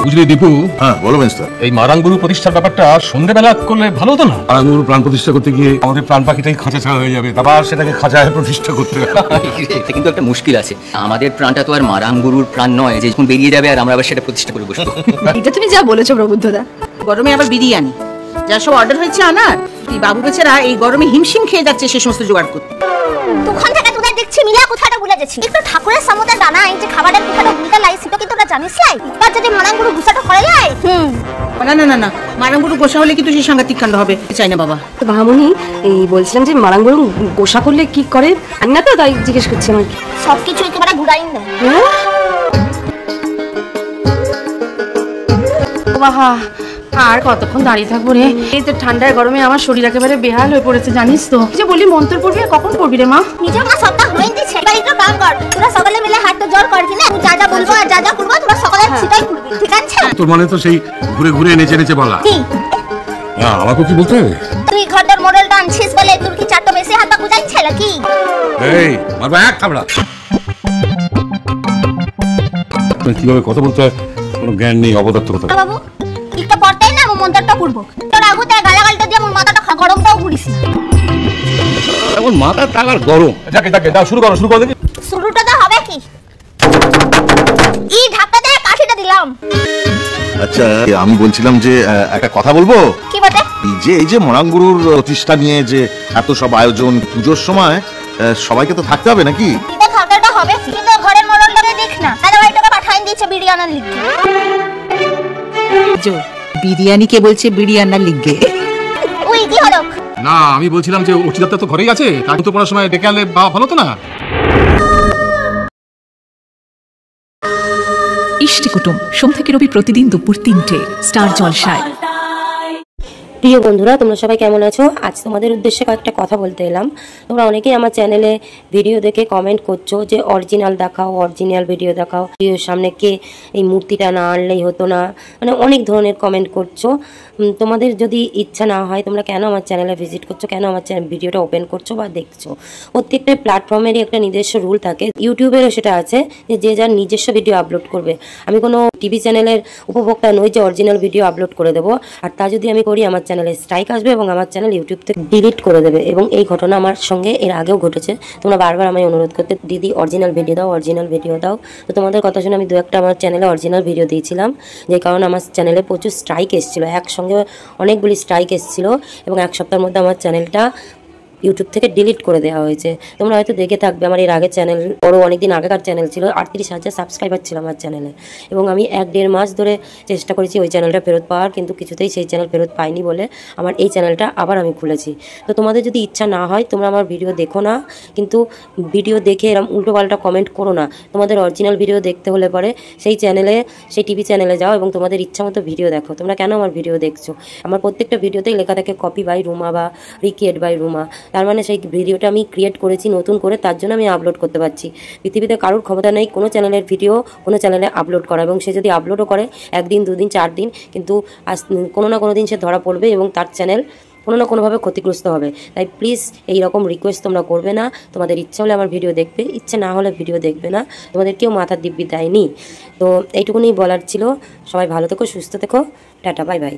বুঝলি দীপু? হ্যাঁ বলো মিস্টার। এই মারাঙ্গুরু প্রতিষ্ঠার ব্যাপারটা সন্ধ্যেবেলা করলে ভালো হতো না? মারাঙ্গুরু প্রাণ প্রতিষ্ঠা করতে গিয়ে আমাদের প্রাণ পাখিটাই খাঁচা ছাড়া হয়ে যাবে, আবার সেটাকে খাঁচায় প্রতিষ্ঠা করতে হবে। কিন্তু একটা মুশকিল আছে, আমাদের প্রাণটা তো আর মারাঙ্গুরুর প্রাণ নয় যে যখন বেরিয়ে যাবে আর আমরা আবার সেটা প্রতিষ্ঠা করে বসবো। এটা তুমি যা বলেছো প্রবুদ্ধদা। গরমে আবার বিরিয়ানি যা সব অর্ডার হয়েছে আনার, এই বাবু বেচারা এই গরমে হিমশিম খেয়ে যাচ্ছে সে সমস্ত জোগাড় করতে। তখন থেকে তোদের দেখছি মিলা কথাটা ভুলে যাচ্ছি। একটু ঠাকুরের সামনে দানা এই যে খাবারের কথাটা ভুলতে লাই, সেটা কি তোরা জানিস লাই? এবার যদি মারাঙ্গুরু গুছাটা করে লাই। না না না না, মারাঙ্গুরু গোসা হলে কিন্তু সেই সাংঘাতিক কাণ্ড হবে, চাই না বাবা। তো ভামনি এই বলছিলাম যে মারাঙ্গুরু গোসা করলে কি করে আমি না, তো তাই জিজ্ঞেস করছি আমার। সবকিছু একেবারে ঘুরাই না। বাবা আর কতক্ষণ দাঁড়িয়ে থাকবো রে? এই তো ঠান্ডায় গরমে আমার শরীর একেবারে বেহাল হয়ে পড়েছে জানিস তো। যে বলি মন্ত্র পড়বি, আর কখন পড়বি রে মা? নিজে মা সবটা হয়ে দিচ্ছে, এবার একটু কাম কর। তোরা সকালে মিলে হাতটা জোর করবি না, যা যা বলবো আর যা যা করবো তোরা সকালে সেটাই করবি, ঠিক আছে? তোর মানে তো সেই ঘুরে ঘুরে নেচে নেচে বলা। কি না আমাকে কি বলতে হবে? তুই ঘরটার মডেলটা আনছিস বলে তোর কি চারটা বেশি হাত পা বুঝাইছে নাকি? এই মারবা এক থাবড়া। কিভাবে কথা বলতে হয় কোনো জ্ঞান নেই, অবদার্থ কথা। বাবু একটা পড়তেই না আমার মন্ত্রটা পড়বো, তোর আগুতে গালাগালটা দিয়ে আমার মাথাটা গরমটাও পুড়িস। এখন মাথা টাকার গরম। যাকে যাকে দাও, শুরু করো শুরু করো দেখি। শুরুটা তো হবে কি, এই ঢাকটা দিয়ে কাঠিটা দিলাম। আচ্ছা আমি বলছিলাম যে একটা কথা বলবো। কি বটে? এই যে মারাঙ্গুরুর প্রতিষ্ঠা নিয়ে যে এত সব আয়োজন, পুজোর সময় সবাইকে তো থাকতে হবে নাকি? এটা থাকাটা হবে, কিন্তু ঘরের মডেলটাকে দেখ না, দাদা ভাইটাকে পাঠাই দিয়েছে বিরিয়ানার লিখে। বিরিয়ানি কে বলছে বিরিয়ানার লিগে? ওই কি হলো? না আমি বলছিলাম যে অর্চিতাটা তো ঘরেই আছে, তাকে তো পড়ার সময় ডেকে আনলে ভালো তো না? ইষ্টি কুটুম সোম থেকে রবি প্রতিদিন দুপুর 3টে স্টার জলসায়। প্রিয় বন্ধুরা, তোমরা সবাই কেমন আছো? আজ তোমাদের উদ্দেশ্যে কয়েকটা কথা বলতে এলাম। তোমরা অনেকেই আমার চ্যানেলে ভিডিও দেখে কমেন্ট করছো যে অরিজিনাল দেখাও, অরিজিনাল ভিডিও দেখাও, ভিডিওর সামনে কে এই মূর্তিটা না আনলেই হতো না, মানে অনেক ধরনের কমেন্ট করছো। তোমাদের যদি ইচ্ছা না হয় তোমরা কেন আমার চ্যানেলে ভিজিট করছো, কেন আমার ভিডিওটা ওপেন করছো বা দেখছো? প্রত্যেকটা প্ল্যাটফর্মেরই একটা নিজস্ব রুল থাকে, ইউটিউবেরও সেটা আছে যে যে যার নিজস্ব ভিডিও আপলোড করবে। আমি কোনো টিভি চ্যানেলের উপভোক্তা নই যে অরিজিনাল ভিডিও আপলোড করে দেবো, আর তা যদি আমি করি আমার চ্যানেলে স্ট্রাইক আসবে এবং আমার চ্যানেল ইউটিউব থেকে ডিলিট করে দেবে। এবং এই ঘটনা আমার সঙ্গে এর আগেও ঘটেছে। তোমরা বারবার আমায় অনুরোধ করতে, দিদি অরিজিনাল ভিডিও দাও, অরিজিনাল ভিডিও দাও। তো তোমাদের কথা শুনে আমি দু একটা আমার চ্যানেলে অরিজিনাল ভিডিও দিয়েছিলাম, যে কারণে আমার চ্যানেলে প্রচুর স্ট্রাইক এসেছিলো, একসঙ্গে অনেকগুলি স্ট্রাইক এসেছিলো এবং এক সপ্তাহের মধ্যে আমার চ্যানেলটা ইউটিউব থেকে ডিলিট করে দেওয়া হয়েছে। তোমরা হয়তো দেখে থাকবে আমার এর আগে চ্যানেল, বড়ো অনেকদিন আগেকার চ্যানেল ছিল, 38,000 সাবস্ক্রাইবার ছিল আমার চ্যানেলে, এবং আমি 1-1.5 মাস ধরে চেষ্টা করেছি ওই চ্যানেলটা ফেরত পাওয়ার, কিন্তু কিছুতেই সেই চ্যানেল ফেরত পাইনি বলে আমার এই চ্যানেলটা আবার আমি খুলেছি। তো তোমাদের যদি ইচ্ছা না হয় তোমরা আমার ভিডিও দেখো না, কিন্তু ভিডিও দেখে এরকম উল্টোপাল্টা কমেন্ট করো না। তোমাদের অরিজিনাল ভিডিও দেখতে হলে পরে সেই চ্যানেলে, সেই টিভি চ্যানেলে যাও এবং তোমাদের ইচ্ছা মতো ভিডিও দেখো। তোমরা কেন আমার ভিডিও দেখছো? আমার প্রত্যেকটা ভিডিওতেই লেখা থাকে কপি বাই রুমা বা রিক্রিয়েট বাই রুমা, তার মানে সেই ভিডিওটা আমি ক্রিয়েট করেছি নতুন করে, তার জন্য আমি আপলোড করতে পারছি। পৃথিবীতে কারোর ক্ষমতা নেই কোনো চ্যানেলের ভিডিও কোনো চ্যানেলে আপলোড করা, এবং সে যদি আপলোডও করে 1 দিন 2 দিন 4 দিন, কিন্তু কোনো না কোনো দিন সে ধরা পড়বে এবং তার চ্যানেল কোনো না কোনোভাবে ক্ষতিগ্রস্ত হবে। তাই প্লিজ এই রকম রিকোয়েস্ট তোমরা করবে না। তোমাদের ইচ্ছা হলে আমার ভিডিও দেখবে, ইচ্ছে না হলে ভিডিও দেখবে না, তোমাদের কেউ মাথার দিব্যি দেয়নি। তো এইটুকুনি বলার ছিল। সবাই ভালো থেকো, সুস্থ থেকো, টাটা, বাই বাই।